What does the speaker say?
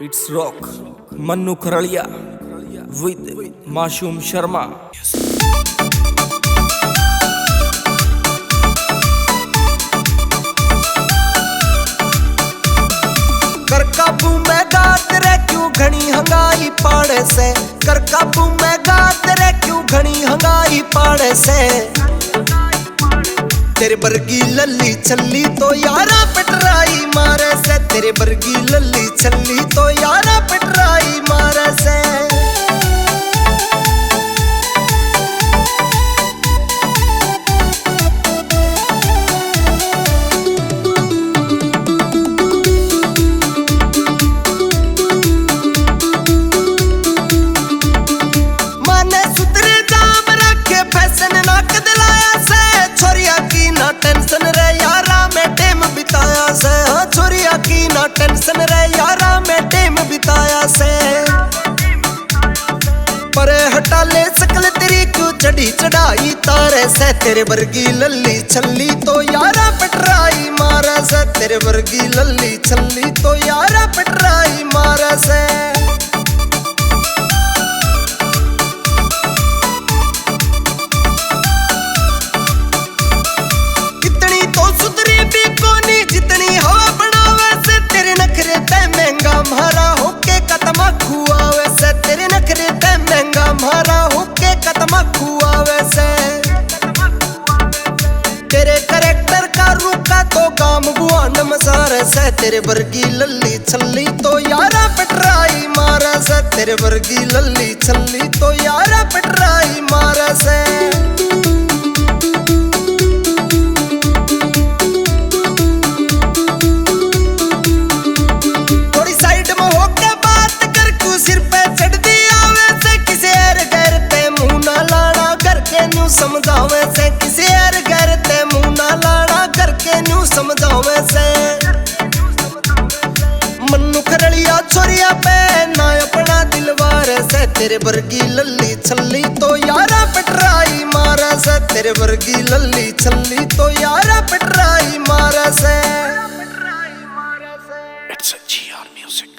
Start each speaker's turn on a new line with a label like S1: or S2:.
S1: It's rock Mannu खरड़िया with Masoom Sharma.
S2: कर काबू में गात रे क्यों घनी हंगाई पाड़े से, कर काबू में गात रे क्यों घनी हंगाई पाड़े से। तेरे बरगी लल्ली छल्ली तो यारा पिटराई मारे से, तेरे बरगी लल्ली छल्ली तो यारा पिटराई मारे से। माने सुतरे जाम रखे फैशन ना कदलाया से, छोरिया की ना टेंशन रे यारा में टेम बिताया से। हाँ छोरिया की ना टेंशन रे यारा में टेम बिताया से। परे हटा ले सकल तेरी क्यों चढ़ी चढ़ाई तारे से, तेरे वर्गी लल्ली छल्ली तो यारा पिटराई मारा से। तेरे वर्गी लल्ली छल्ली तो यारा पिटराई मारा से। जितनी हवा बनावे से, तेरे नखरे ते महंगा मारा होके कतमा खुआवे से। तेरे नखरे ते महंगा मारा होके कतमा खुआवे से। तेरे कैरेक्टर का रूखा तो काम बुआन मसारे से, तेरे वर्गी लल्ली छल्ली तो यारा पिटराई मारा से। तेरे वर्गी लल्ली छल्ली तो यारा पिटराई मारा से। समझावे से किसी यार घर ते मुंह ना लाना करके न्यू समझावे से। मन्नू खरड़िया छोरिया पे ना अपना दिलवार से, तेरे वर्गी लल्ली छल्ली तो यारा पिटराई मारा से। तेरे वर्गी लल्ली छल्ली तो यारा पिटराई मारा से।
S1: It's a GR music.